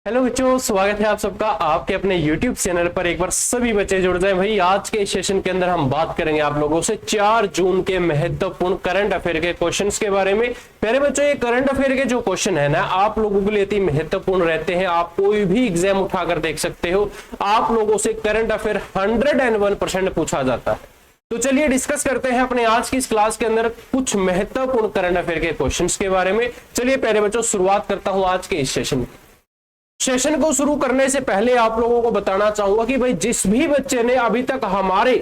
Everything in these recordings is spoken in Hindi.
हेलो बच्चों, स्वागत है आप सबका आपके अपने YouTube चैनल पर। एक बार सभी बच्चे जुड़ जाएं भाई। आज के सेशन के अंदर हम बात करेंगे आप लोगों से 4 जून के महत्वपूर्ण करंट अफेयर के क्वेश्चंस के बारे में। प्यारे बच्चों, ये करंट अफेयर के जो क्वेश्चन है ना, आप लोगों के लिए इतने महत्वपूर्ण रहते हैं। आप कोई भी एग्जाम उठाकर देख सकते हो, आप लोगों से करंट अफेयर 101% पूछा जाता है। तो चलिए डिस्कस करते हैं अपने आज की इस क्लास के अंदर कुछ महत्वपूर्ण करंट अफेयर के क्वेश्चंस के बारे में। चलिए प्यारे बच्चों, शुरुआत करता हूं आज के इस सेशन को शुरू करने से पहले आप लोगों को बताना चाहूंगा कि भाई जिस भी बच्चे ने अभी तक हमारे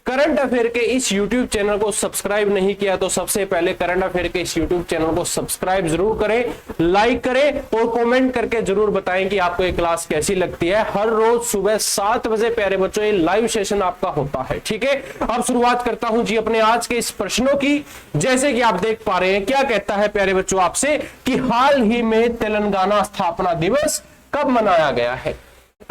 करंट अफेयर के इस YouTube चैनल को सब्सक्राइब नहीं किया तो सबसे पहले करंट अफेयर के इस YouTube चैनल को सब्सक्राइब जरूर करें, लाइक करें और कमेंट करके जरूर बताएं कि आपको ये क्लास कैसी लगती है। हर रोज सुबह 7 बजे प्यारे बच्चों ये लाइव सेशन आपका होता है, ठीक है। अब शुरुआत करता हूं जी अपने आज के इस प्रश्नों की। जैसे कि आप देख पा रहे हैं, क्या कहता है प्यारे बच्चों आपसे कि हाल ही में तेलंगाना स्थापना दिवस कब मनाया गया है।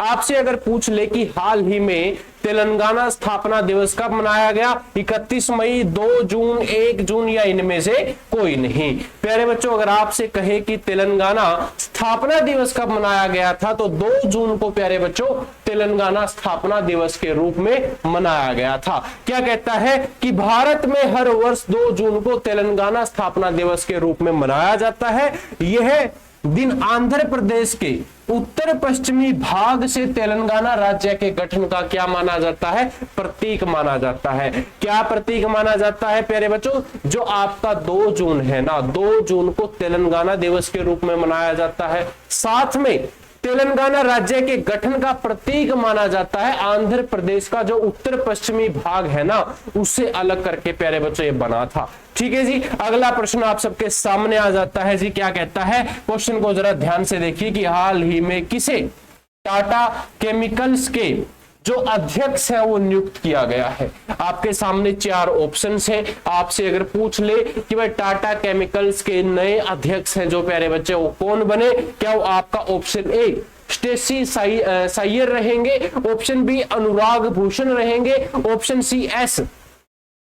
आपसे अगर पूछ ले कि हाल ही में तेलंगाना स्थापना दिवस कब मनाया गया, 31 मई, 2 जून, 1 जून या इनमें से कोई नहीं। प्यारे बच्चों, अगर आपसे कहे कि तेलंगाना स्थापना दिवस कब मनाया गया था तो 2 जून को प्यारे बच्चों तेलंगाना स्थापना दिवस के रूप में मनाया गया था। क्या कहता है कि भारत में हर वर्ष 2 जून को तेलंगाना स्थापना दिवस के रूप में मनाया जाता है। यह दिन आंध्र प्रदेश के उत्तर पश्चिमी भाग से तेलंगाना राज्य के गठन का क्या माना जाता है, प्रतीक माना जाता है। क्या प्रतीक माना जाता है प्यारे बच्चों, जो आपका 2 जून है ना, 2 जून को तेलंगाना दिवस के रूप में मनाया जाता है। साथ में तेलंगाना राज्य के गठन का प्रतीक माना जाता है आंध्र प्रदेश का जो उत्तर पश्चिमी भाग है ना, उससे अलग करके प्यारे बच्चों ये बना था, ठीक है जी। अगला प्रश्न आप सबके सामने आ जाता है जी। क्या कहता है, क्वेश्चन को जरा ध्यान से देखिए कि हाल ही में किसे टाटा केमिकल्स के जो अध्यक्ष है वो नियुक्त किया गया है। आपके सामने 4 ऑप्शंस हैं। आपसे अगर पूछ ले कि भाई टाटा केमिकल्स के नए अध्यक्ष हैं जो प्यारे बच्चे, वो कौन बने, क्या वो आपका ऑप्शन ए स्टेसी साइयर रहेंगे, ऑप्शन बी अनुराग भूषण रहेंगे, ऑप्शन सी एस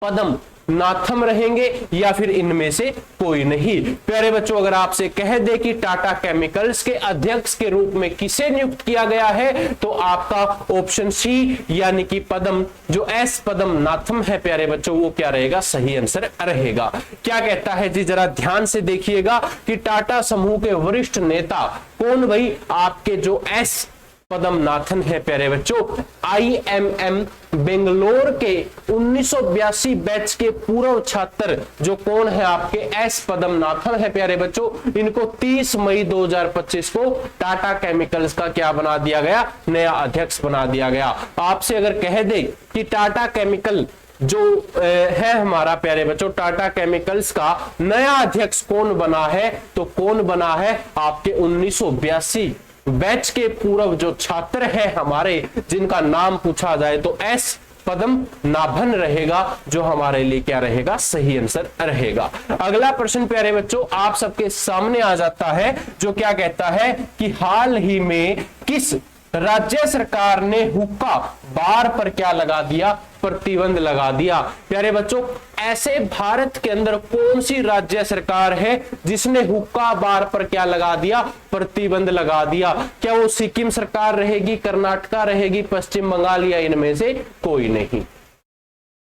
पदम नाथम रहेंगे, या फिर इनमें से कोई नहीं। प्यारे बच्चों, अगर आपसे कह दे कि टाटा केमिकल्स के अध्यक्ष के रूप में किसे नियुक्त किया गया है तो आपका ऑप्शन सी यानी कि पदम जो एस पदम नाथम है प्यारे बच्चों, वो क्या रहेगा, सही आंसर रहेगा। क्या कहता है जी, जरा ध्यान से देखिएगा कि टाटा समूह के वरिष्ठ नेता कौन भाई, आपके जो एस पदमनाथन है प्यारे बच्चों। IMM बेंगलोर के 1982 बैच के पूर्व छात्र जो कौन है आपके एस पदमनाथन है प्यारे बच्चों, इनको 30 मई 2025 को टाटा केमिकल्स का क्या बना दिया गया, नया अध्यक्ष बना दिया गया। आपसे अगर कह दे कि टाटा केमिकल जो है हमारा प्यारे बच्चों, टाटा केमिकल्स का नया अध्यक्ष कौन बना है तो कौन बना है, आपके 1982 बैच के पूर्व जो छात्र हैं हमारे, जिनका नाम पूछा जाए तो एस पदम नाभन रहेगा, जो हमारे लिए क्या रहेगा, सही आंसर रहेगा। अगला प्रश्न प्यारे बच्चों आप सबके सामने आ जाता है, जो क्या कहता है कि हाल ही में किस राज्य सरकार ने हुक्का बार पर क्या लगा दिया, प्रतिबंध लगा दिया। प्यारे बच्चों, ऐसे भारत के अंदर कौन सी राज्य सरकार है जिसने हुक्का बार पर क्या लगा दिया, प्रतिबंध लगा दिया। क्या वो सिक्किम सरकार रहेगी, कर्नाटका रहेगी, पश्चिम बंगाल, या इनमें से कोई नहीं।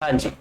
हाँ जी,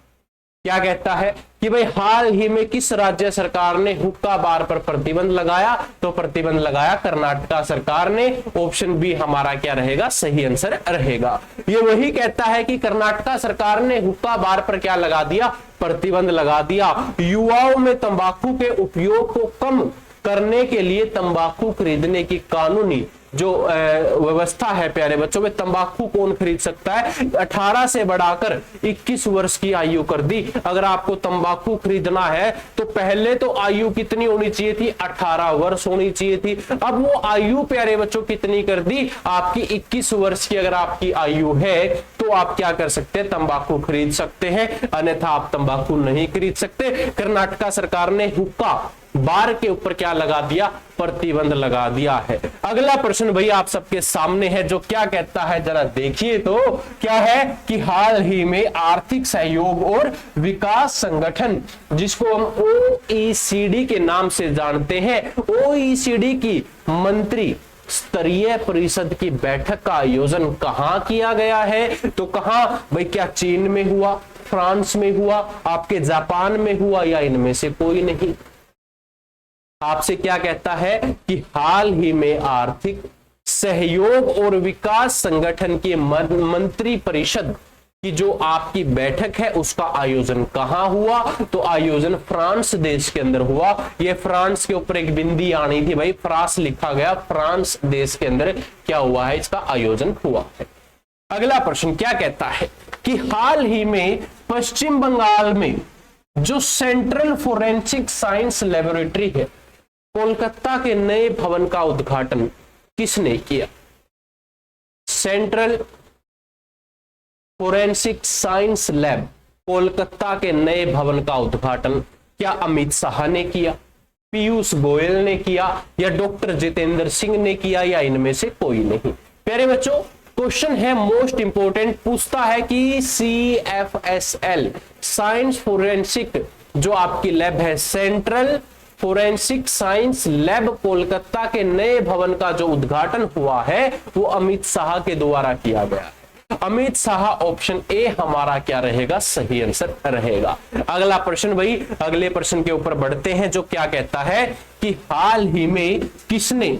क्या कहता है कि भाई हाल ही में किस राज्य सरकार ने हुक्का बार पर प्रतिबंध लगाया, तो प्रतिबंध लगाया कर्नाटका सरकार ने। ऑप्शन बी हमारा क्या रहेगा, सही आंसर रहेगा। ये वही कहता है कि कर्नाटका सरकार ने हुक्का बार पर क्या लगा दिया, प्रतिबंध लगा दिया। युवाओं में तंबाकू के उपयोग को कम करने के लिए तंबाकू खरीदने की कानूनी जो व्यवस्था है प्यारे बच्चों में, तंबाकू कौन खरीद सकता है, 18 से बढ़ाकर 21 वर्ष की आयु कर दी। अगर आपको तंबाकू खरीदना है तो पहले तो आयु कितनी होनी चाहिए थी, 18 वर्ष होनी चाहिए थी। अब वो आयु प्यारे बच्चों कितनी कर दी, आपकी 21 वर्ष की अगर आपकी आयु है तो आप क्या कर सकते हैं, तंबाकू खरीद सकते हैं, अन्यथा आप तंबाकू नहीं खरीद सकते। कर्नाटका सरकार ने हुक्का बार के ऊपर क्या लगा दिया, प्रतिबंध लगा दिया है। अगला प्रश्न भैया आप सबके सामने है, जो क्या कहता है जरा देखिए तो, क्या है कि हाल ही में आर्थिक सहयोग और विकास संगठन, जिसको हम OECD के नाम से जानते हैं, OECD की मंत्री स्तरीय परिषद की बैठक का आयोजन कहां किया गया है? तो कहां भाई, क्या चीन में हुआ, फ्रांस में हुआ, आपके जापान में हुआ, या इनमें से कोई नहीं? आपसे क्या कहता है कि हाल ही में आर्थिक सहयोग और विकास संगठन के मंत्री परिषद कि जो आपकी बैठक है उसका आयोजन कहां हुआ? तो आयोजन फ्रांस देश के अंदर हुआ। ये फ्रांस के ऊपर एक बिंदी आनी थी भाई, फ्रांस लिखा गया, फ्रांस देश के अंदर क्या हुआ है, इसका आयोजन हुआ है। अगला प्रश्न क्या कहता है कि हाल ही में पश्चिम बंगाल में जो सेंट्रल फोरेंसिक साइंस लेबोरेटरी है, कोलकाता के नए भवन का उद्घाटन किसने किया? Central forensic science lab Kolkata के नए भवन का उद्घाटन क्या अमित शाह ने किया, पीयूष गोयल ने किया, या डॉक्टर जितेंद्र सिंह ने किया, या इनमें से कोई नहीं? प्यारे बच्चों, क्वेश्चन है मोस्ट इंपोर्टेंट, पूछता है कि CFSL साइंस फोरेंसिक जो आपकी लैब है, central forensic science lab Kolkata के नए भवन का जो उद्घाटन हुआ है वो अमित शाह के द्वारा किया गया है। अमित शाह, ऑप्शन ए हमारा क्या रहेगा, सही आंसर रहेगा। अगला प्रश्न भाई, अगले प्रश्न के ऊपर बढ़ते हैं जो क्या कहता है कि हाल ही में किसने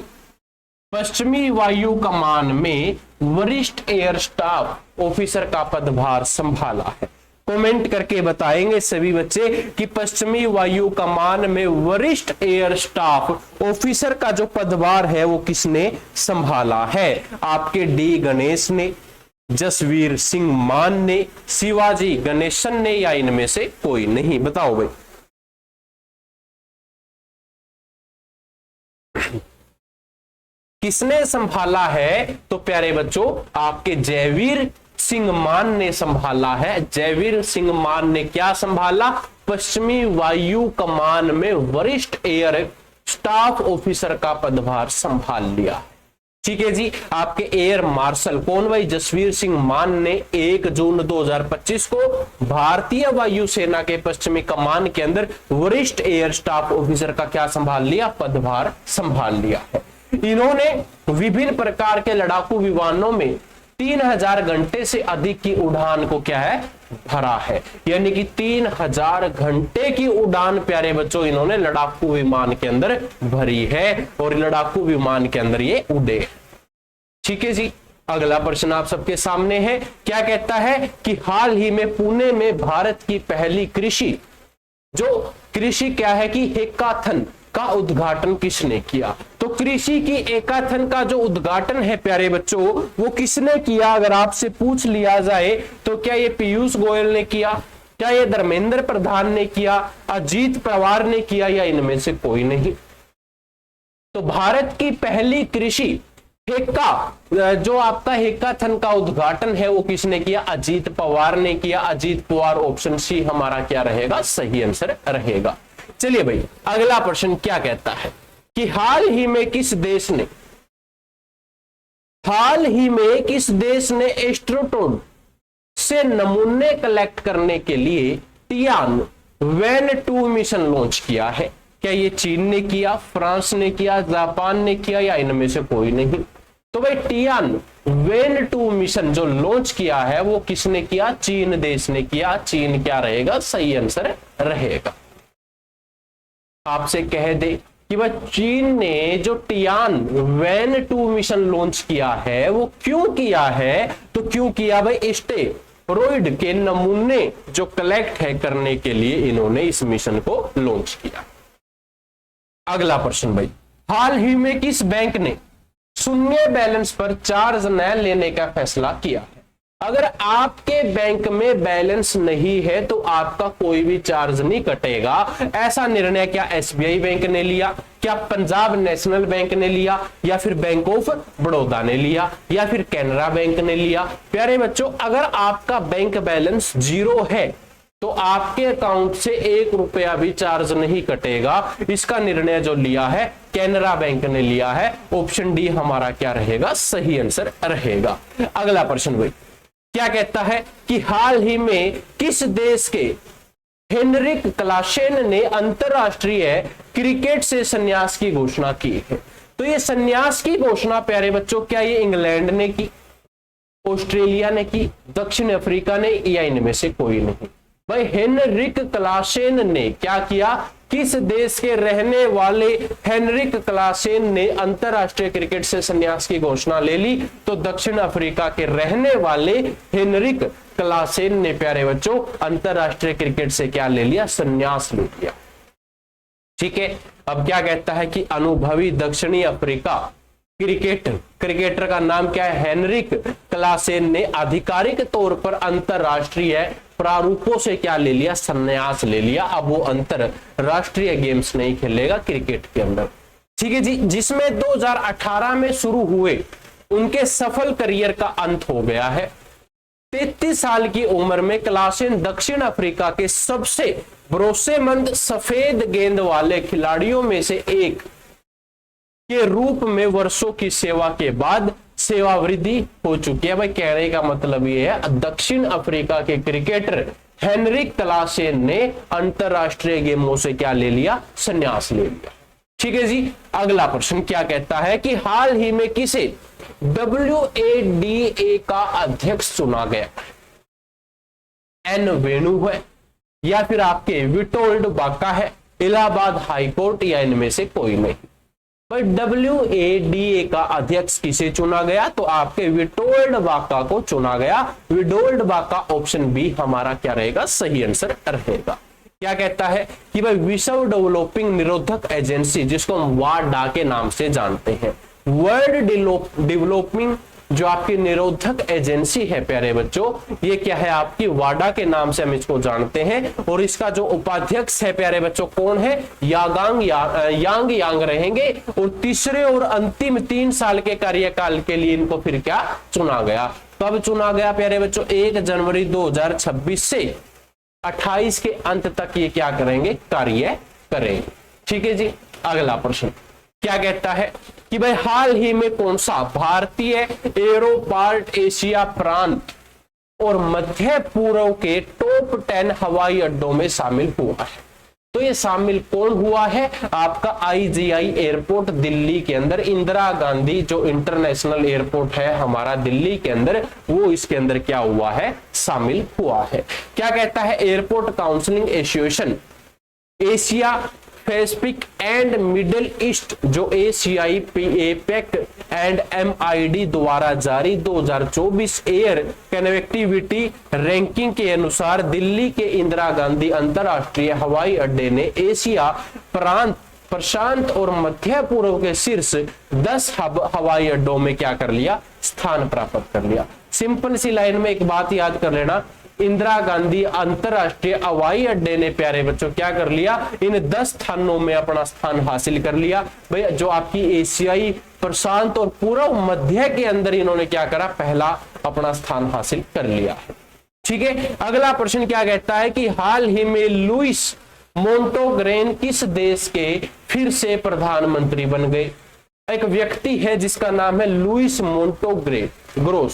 पश्चिमी वायु कमान में वरिष्ठ एयर स्टाफ ऑफिसर का पदभार संभाला है? कमेंट करके बताएंगे सभी बच्चे कि पश्चिमी वायु कमान में वरिष्ठ एयर स्टाफ ऑफिसर का जो पदभार है वो किसने संभाला है? आपके डी गणेश ने, जसवीर सिंह मान ने, शिवाजी गणेशन ने, या इनमें से कोई नहीं? बताओ भाई। किसने संभाला है? तो प्यारे बच्चों आपके जयवीर सिंह मान ने संभाला है। जयवीर सिंह मान ने क्या संभाला? पश्चिमी वायु कमान में वरिष्ठ एयर स्टाफ ऑफिसर का पदभार संभाल लिया। ठीक है जी। आपके एयर मार्शल कौन भाई? जसवीर सिंह मान ने 1 जून 2025 को भारतीय वायुसेना के पश्चिमी कमान के अंदर वरिष्ठ एयर स्टाफ ऑफिसर का क्या संभाल लिया? पदभार संभाल लिया है। इन्होंने विभिन्न प्रकार के लड़ाकू विमानों में 3000 घंटे से अधिक की उड़ान को क्या है? भरा है। यानी कि 3000 घंटे की उड़ान प्यारे बच्चों इन्होंने लड़ाकू विमान के अंदर भरी है और लड़ाकू विमान के अंदर ये उड़े। ठीक है जी। अगला प्रश्न आप सबके सामने है, क्या कहता है कि हाल ही में पुणे में भारत की पहली कृषि क्या है कि हैकाथन का उद्घाटन किसने किया? तो कृषि की हैकाथन का जो उद्घाटन है प्यारे बच्चों वो किसने किया? अगर आपसे पूछ लिया जाए तो क्या ये पीयूष गोयल ने किया, क्या ये धर्मेंद्र प्रधान ने किया, अजीत पवार ने किया, या इनमें से कोई नहीं? तो भारत की पहली कृषि जो आपका हैकाथन का उद्घाटन है वो किसने किया? अजीत पवार ने किया। अजीत पवार, ऑप्शन सी हमारा क्या रहेगा? सही आंसर रहेगा। चलिए भाई अगला प्रश्न क्या कहता है कि हाल ही में किस देश ने एस्ट्रोटोड से नमूने कलेक्ट करने के लिए टियानवेन-2 मिशन लॉन्च किया है? क्या ये चीन ने किया, फ्रांस ने किया, जापान ने किया, या इनमें से कोई नहीं? तो भाई टियानवेन-2 मिशन जो लॉन्च किया है वो किसने किया? चीन देश ने किया। चीन क्या रहेगा? सही आंसर रहेगा। आपसे कह दे कि वह चीन ने जो टियानवेन-2 मिशन लॉन्च किया है वो क्यों किया है? तो क्यों किया भाई? एस्टेरॉइड के नमूने जो कलेक्ट है करने के लिए इन्होंने इस मिशन को लॉन्च किया। अगला प्रश्न भाई, हाल ही में किस बैंक ने शून्य बैलेंस पर चार्ज न लेने का फैसला किया है? अगर आपके बैंक में बैलेंस नहीं है तो आपका कोई भी चार्ज नहीं कटेगा। ऐसा निर्णय क्या एसबीआई बैंक ने लिया, क्या पंजाब नेशनल बैंक ने लिया, या फिर बैंक ऑफ बड़ौदा ने लिया, या फिर कैनरा बैंक ने लिया? प्यारे बच्चों अगर आपका बैंक बैलेंस 0 है तो आपके अकाउंट से 1 रुपया भी चार्ज नहीं कटेगा। इसका निर्णय जो लिया है कैनरा बैंक ने लिया है। ऑप्शन डी हमारा क्या रहेगा? सही आंसर रहेगा। अगला प्रश्न भाई क्या कहता है कि हाल ही में किस देश के हेनरिक क्लासेन ने अंतरराष्ट्रीय क्रिकेट से संन्यास की घोषणा की है? तो ये संन्यास की घोषणा प्यारे बच्चों क्या ये इंग्लैंड ने की, ऑस्ट्रेलिया ने की, दक्षिण अफ्रीका ने, या इनमें से कोई नहीं? भाई हेनरिक क्लासेन ने क्या किया? किस देश के रहने वाले हेनरिक क्लासेन ने अंतरराष्ट्रीय क्रिकेट से संन्यास की घोषणा ले ली? तो दक्षिण अफ्रीका के रहने वाले हेनरिक क्लासेन ने प्यारे बच्चों अंतरराष्ट्रीय क्रिकेट से क्या ले लिया? संन्यास ले लिया। ठीक है, अब क्या कहता है कि अनुभवी दक्षिणी अफ्रीका क्रिकेटर का नाम क्या है? हेनरिक क्लासेन ने आधिकारिक तौर पर अंतरराष्ट्रीय प्रारूपों से क्या ले लिया? संन्यास ले लिया। अब वो अंतरराष्ट्रीय गेम्स नहीं खेलेगा क्रिकेट के अंदर। ठीक है जी, जिसमें 2018 में शुरू हुए उनके सफल करियर का अंत हो गया है। 33 साल की उम्र में क्लासेन दक्षिण अफ्रीका के सबसे भरोसेमंद सफेद गेंद वाले खिलाड़ियों में से एक के रूप में वर्षों की सेवा के बाद सेवावृद्धि हो चुकी है। भाई कहने का मतलब यह है दक्षिण अफ्रीका के क्रिकेटर हेनरिक क्लासेन ने अंतरराष्ट्रीय गेमों से क्या ले लिया? संन्यास ले लिया। ठीक है जी, अगला प्रश्न क्या कहता है कि हाल ही में किसे WADA का अध्यक्ष चुना गया? एन वेणु है, या फिर आपके विटोल्ड बाका है, इलाहाबाद हाईकोर्ट, या इनमें से कोई नहीं? पर WADA का अध्यक्ष किसे चुना गया? तो आपके विटोल्ड बाका को चुना गया। विटोल्ड बाका ऑप्शन बी हमारा क्या रहेगा? सही आंसर रहेगा। क्या कहता है कि भाई विश्व डेवलपिंग निरोधक एजेंसी, जिसको हम वाडा के नाम से जानते हैं, वर्ल्ड डेवलपिंग जो आपकी निरोधक एजेंसी है प्यारे बच्चों, ये क्या है? आपकी वाडा के नाम से हम इसको जानते हैं। और इसका जो उपाध्यक्ष है प्यारे बच्चों कौन है? यांग रहेंगे। और तीसरे और अंतिम 3 साल के कार्यकाल के लिए इनको फिर क्या चुना गया? कब चुना गया प्यारे बच्चों? 1 जनवरी 2026 से 28 के अंत तक ये क्या करेंगे? कार्य करेंगे। ठीक है जी, अगला प्रश्न क्या कहता है कि भाई हाल ही में कौन सा भारतीय एरो पार्ट एशिया प्रांत और मध्य पूर्व के टॉप 10 हवाई अड्डों में शामिल हुआ है? तो ये शामिल कौन हुआ है? आपका IGI एयरपोर्ट दिल्ली के अंदर, इंदिरा गांधी जो इंटरनेशनल एयरपोर्ट है हमारा दिल्ली के अंदर, वो इसके अंदर क्या हुआ है? शामिल हुआ है। क्या कहता है? Airport counselling association Asia Pacific and middle east जो ACI APEC एंड MID द्वारा जारी 2024 एयर कनेक्टिविटी रैंकिंग के अनुसार दिल्ली के इंदिरा गांधी अंतरराष्ट्रीय हवाई अड्डे ने एशिया प्रांत, प्रशांत और मध्य पूर्व के शीर्ष 10 हवाई अड्डों में क्या कर लिया? स्थान प्राप्त कर लिया। सिंपल सी लाइन में एक बात याद कर लेना, इंदिरा गांधी अंतरराष्ट्रीय हवाई अड्डे ने प्यारे बच्चों क्या कर लिया? इन 10 स्थानों में अपना स्थान हासिल कर लिया। भैया जो आपकी एशियाई प्रशांत और पूर्व मध्य के अंदर इन्होंने क्या करा? पहला अपना स्थान हासिल कर लिया है। ठीक है, अगला प्रश्न क्या कहता है कि हाल ही में लुइस मोंटेग्रो किस देश के फिर से प्रधानमंत्री बन गए? एक व्यक्ति है जिसका नाम है लुइस मोंटेग्रो।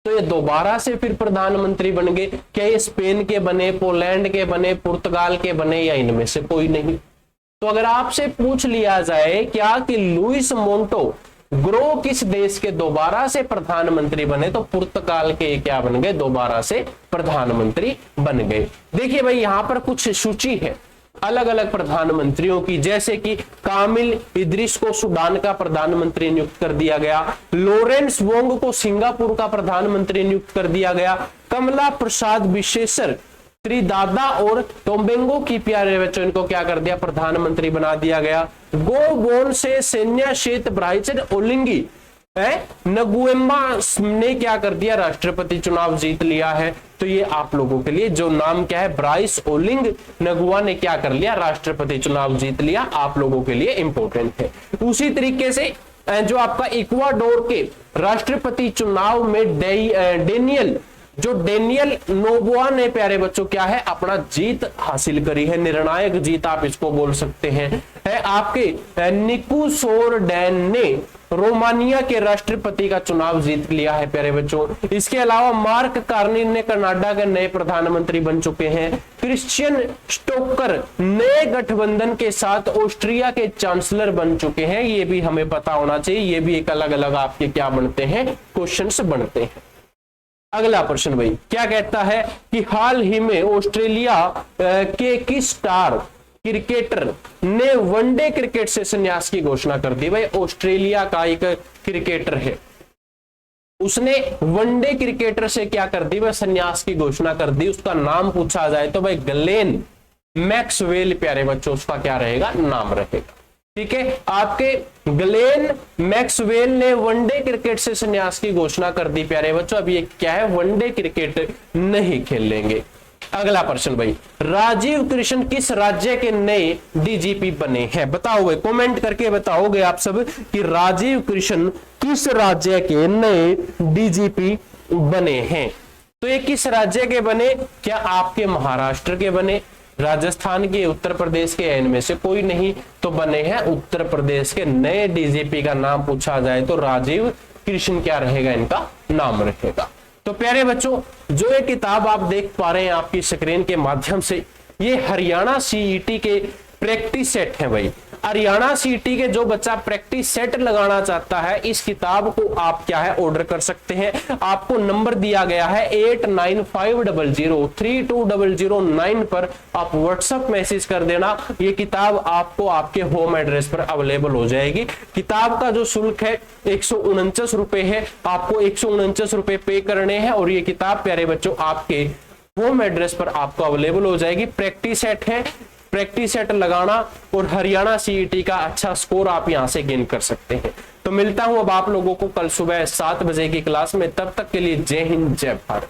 तो ये दोबारा से फिर प्रधानमंत्री बन गए। क्या ये स्पेन के बने, पोलैंड के बने, पुर्तगाल के बने, या इनमें से कोई नहीं? तो अगर आपसे पूछ लिया जाए क्या कि लुइस मोंटेग्रो किस देश के दोबारा से प्रधानमंत्री बने, तो पुर्तगाल के क्या बन गए? दोबारा से प्रधानमंत्री बन गए। देखिए भाई यहां पर कुछ सूची है अलग अलग प्रधानमंत्रियों की, जैसे कि कामिल इद्रिस को सूडान का प्रधानमंत्री नियुक्त कर दिया गया, लॉरेंस वोंग को सिंगापुर का प्रधानमंत्री नियुक्त कर दिया गया, कमला प्रसाद विशेषर त्रिदादा और टोबैगो की प्यारे बच्चों इनको क्या कर दिया? प्रधानमंत्री बना दिया गया। गोबोन से सेन्या शेत ब्राइचन ओलिंगी नगुएम्बा ने क्या कर दिया? राष्ट्रपति चुनाव जीत लिया है। तो ये आप लोगों के लिए जो नाम क्या है? ब्राइस ओलिंग नगुआ ने क्या कर लिया? राष्ट्रपति चुनाव जीत लिया। आप लोगों के लिए इंपॉर्टेंट है। उसी तरीके से जो आपका इक्वाडोर के राष्ट्रपति चुनाव में डेनियल नोबोआ ने प्यारे बच्चों क्या है? अपना जीत हासिल करी है, निर्णायक जीत आप इसको बोल सकते हैं। आपके निकोसोर डैन ने रोमानिया के राष्ट्रपति का चुनाव जीत लिया है प्यारे बच्चों। इसके अलावा मार्क कार्नी ने कनाडा के नए प्रधानमंत्री बन चुके हैं। क्रिश्चियन स्टोकर नए गठबंधन के साथ ऑस्ट्रिया के चांसलर बन चुके हैं। ये भी हमें पता होना चाहिए, ये भी एक अलग अलग आपके क्या बनते हैं, क्वेश्चंस बनते हैं। अगला प्रश्न भाई क्या कहता है कि हाल ही में ऑस्ट्रेलिया के किस स्टार क्रिकेटर ने वनडे क्रिकेट से संन्यास की घोषणा कर दी। भाई ऑस्ट्रेलिया का एक क्रिकेटर है, उसने वनडे क्रिकेटर से क्या कर दी, वह संन्यास की घोषणा कर दी। उसका नाम पूछा जाए तो भाई ग्लेन मैक्सवेल प्यारे बच्चों उसका क्या रहेगा, नाम रहेगा। ठीक है, आपके ग्लेन मैक्सवेल ने वनडे क्रिकेट से संन्यास की घोषणा कर दी प्यारे बच्चों। अब ये क्या है, वनडे क्रिकेट नहीं खेलेंगे। अगला प्रश्न भाई, राजीव कृष्ण किस राज्य के नए डीजीपी बने हैं। बताओ भाई, कमेंट करके बताओगे आप सब कि राजीव कृष्ण किस राज्य के नए डीजीपी बने हैं। तो ये किस राज्य के बने, क्या आपके महाराष्ट्र के बने, राजस्थान के, उत्तर प्रदेश के, इनमें से कोई नहीं, तो बने हैं उत्तर प्रदेश के। नए डीजीपी का नाम पूछा जाए तो राजीव कृष्ण क्या रहेगा, इनका नाम रहेगा। तो प्यारे बच्चों, जो ये किताब आप देख पा रहे हैं आपकी स्क्रीन के माध्यम से, ये हरियाणा सीईटी के प्रैक्टिस सेट है भाई। हरियाणा सीईटी के जो बच्चा प्रैक्टिस सेट लगाना चाहता है, इस किताब को आप क्या है ऑर्डर कर सकते हैं। आपको नंबर दिया गया है 8950032009 पर आप व्हाट्सएप मैसेज कर देना। ये किताब आपको आपके होम एड्रेस पर अवेलेबल हो जाएगी। किताब का जो शुल्क है 149 रुपए है, आपको 149 रुपए पे करने हैं और ये किताब प्यारे बच्चों आपके होम एड्रेस पर आपको अवेलेबल हो जाएगी। प्रैक्टिस सेट है, प्रैक्टिस सेट लगाना और हरियाणा सीईटी का अच्छा स्कोर आप यहां से गेन कर सकते हैं। तो मिलता हूं अब आप लोगों को कल सुबह 7 बजे की क्लास में, तब तक के लिए जय हिंद जय भारत।